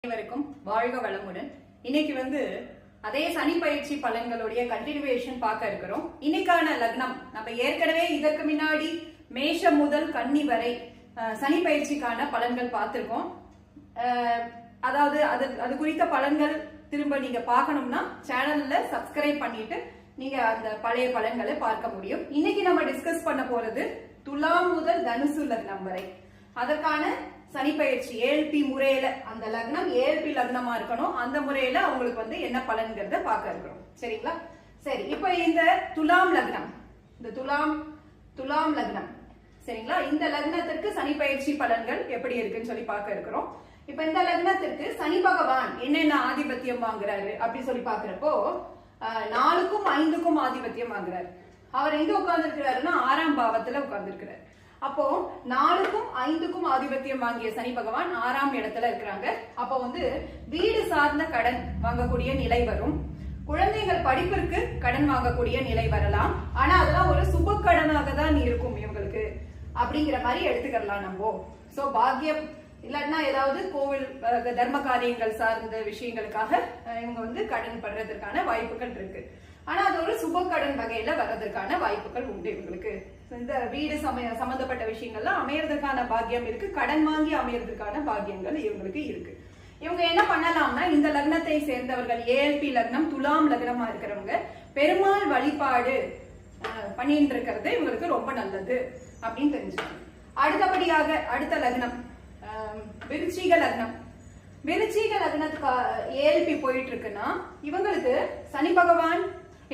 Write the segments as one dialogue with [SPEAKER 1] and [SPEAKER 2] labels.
[SPEAKER 1] அனைவருக்கும் வாழ்க வளமுடன். இன்னைக்கு அதே சனி பயிற்சி பலன்களுடைய கண்டினியூவேஷன் பார்க்க இருக்கிறோம். இன்னைக்கான லக்னம் நம்ம ஏற்கனவே இதற்கு முன்னாடி மேஷம் முதல் கன்னி வரை சனி பயிற்சிக்கான பலன்கள் பார்த்திருக்கோம். அதாவது அது குறித்த பலன்கள் திரும்ப நீங்க பார்க்கணும்னா சேனல்ல சப்ஸ்கிரைப் பண்ணிட்டு நீங்க அந்த பழைய பலன்களை பார்க்க முடியும். இன்னைக்கு நம்ம டிஸ்கஸ் பண்ண போறது துலாம் முதல் தனுசு லக்னம் வரை அதற்கான சனி பயிற்சி ஏஎல்பி முறையில அந்த லக்னம் ஏஎல்பி லக்னமா இருக்கணும். அந்த முறையில அவங்களுக்கு என்ன பலன்கிறத பார்க்க இருக்கிறோம். சரிங்களா? சரி, இப்ப இந்த துலாம் லக்னம், இந்த துலாம் லக்னம் சரிங்களா, இந்த லக்னத்திற்கு சனி பயிற்சி பலன்கள் எப்படி இருக்குன்னு சொல்லி பார்க்க இருக்கிறோம். இப்ப இந்த லக்னத்திற்கு சனி பகவான் என்னென்ன ஆதிபத்தியம் வாங்குறாரு அப்படி சொல்லி பாக்குறப்போ 4க்கும் 5க்கும் ஆதிபத்தியம் வாங்குறாரு. அவர் எங்க உட்கார்ந்து இருக்கிறாருன்னா 6ஆம் பாவத்துல உட்கார்ந்து இருக்கிறார். அப்போ 4க்கும் 5க்கும் ஆதிபத்தியம் வாங்கிய சனி பகவான் 6ஆம் இடத்துல இருக்கிறாங்க. அப்போ வீடு சார்ந்த கடன் வாங்கக்கூடிய நிலை வரும். குழந்தைகள் படிப்பிற்கு கடன் வாங்கக்கூடிய நிலை வரலாம். ஆனா அதெல்லாம் ஒரு சுப கடனாக தான் இருக்கும் இவங்களுக்கு அப்படிங்கிற மாதிரி எடுத்துக்கலாம் நம்ம. சோ பாக்கியம் இல்லைன்னா ஏதாவது கோவில் தர்ம காரியங்கள் சார்ந்த விஷயங்களுக்காக இவங்க கடன் படுறதுக்கான வாய்ப்புகள் இருக்கு. ஆனா அது ஒரு சுப கடன் வகையில வர்றதுக்கான வாய்ப்புகள் உண்டு இவங்களுக்கு. இந்த வீடு சம்பந்தப்பட்ட விஷயங்கள்லாம் அமையறதுக்கான பாக்கியம் இருக்கு. கடன் வாங்கி அமையறதுக்கான பாக்கியங்கள் இவங்களுக்கு இருக்கு. இவங்க என்ன பண்ணலாம்னா, இந்த லக்னத்தை சேர்ந்தவர்கள் ஏஎல்பி லக்னம் துலாம் லக்னமா இருக்கிறவங்க பெருமாள் வழிபாடு பண்ணிட்டு இருக்கிறது இவங்களுக்கு ரொம்ப நல்லது அப்படின்னு தெரிஞ்சுக்கணும். அடுத்தபடியாக அடுத்த லக்னம் விருச்சிக லக்னம். விருச்சிக லக்னத்துக்கு ஏஎல்பி போயிட்டு இருக்குன்னா இவங்களுக்கு சனி பகவான்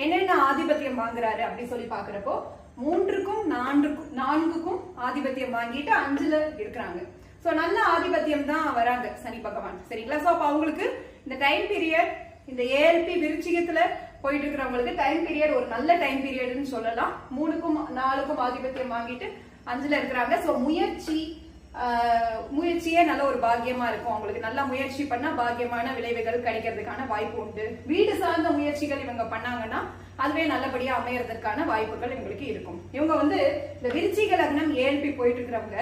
[SPEAKER 1] என்னென்ன ஆதிபத்தியம் வாங்குறாரு அப்படி சொல்லி பாக்குறப்போ 3க்கும் 4க்கும் ஆதிபத்தியம் வாங்கிட்டு 5ல இருக்கிறாங்க. சோ நல்ல ஆதிபத்தியம் தான் வராங்க சனி பகவான். சரிங்களா? சோ அப்ப அவங்களுக்கு இந்த டைம் பீரியட், இந்த ஏஎல்பி விருச்சிகத்துல போயிட்டு இருக்கிறவங்களுக்கு டைம் பீரியட் ஒரு நல்ல டைம் பீரியட்னு சொல்லலாம். 3க்கும் 4க்கும் ஆதிபத்தியம் வாங்கிட்டு 5ல இருக்கிறாங்க. சோ முயற்சியே நல்ல ஒரு பாக்கியமா இருக்கும். அவங்களுக்கு நல்லா முயற்சி பண்ணா பாக்கியமான விளைவுகள் கிடைக்கிறதுக்கான வாய்ப்பு உண்டு. வீடு சார்ந்த முயற்சிகள் இவங்க பண்ணாங்கன்னா அதுவே நல்லபடியா அமையறதுக்கான வாய்ப்புகள் இவங்களுக்கு இருக்கும். இவங்க இந்த விருச்சிக லக்னம் ஏஎல்பி போயிட்டு இருக்கிறவங்க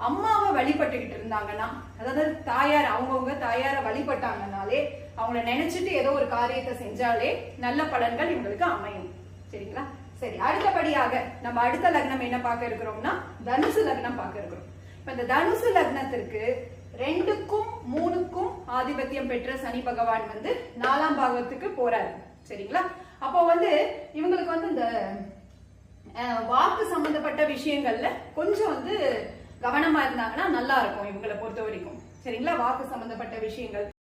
[SPEAKER 1] அம்மாவை வழிபட்டுக்கிட்டு இருந்தாங்கன்னா, அதாவது தாயார் அவங்கவுங்க தாயார வழிபட்டாங்கன்னாலே, அவங்கள நினைச்சிட்டு ஏதோ ஒரு காரியத்தை செஞ்சாலே நல்ல பலன்கள் இவங்களுக்கு அமையும். சரிங்களா? சரி, அடுத்தபடியாக நம்ம அடுத்த லக்னம் என்ன பார்க்க இருக்கிறோம்னா தனுசு லக்னம் பார்க்க இருக்கிறோம். இப்ப இந்த தனுசு லக்னத்திற்கு 2க்கும் 3க்கும் ஆதிபத்தியம் பெற்ற சனி பகவான் 4ஆம் பாவத்துக்கு போறாரு. சரிங்களா? அப்போ இவங்களுக்கு இந்த வாக்கு சம்பந்தப்பட்ட விஷயங்கள்ல கொஞ்சம் கவனமா இருந்தாங்கன்னா நல்லா இருக்கும் இவங்களை பொறுத்த வரைக்கும். சரிங்களா? வாக்கு சம்பந்தப்பட்ட விஷயங்கள்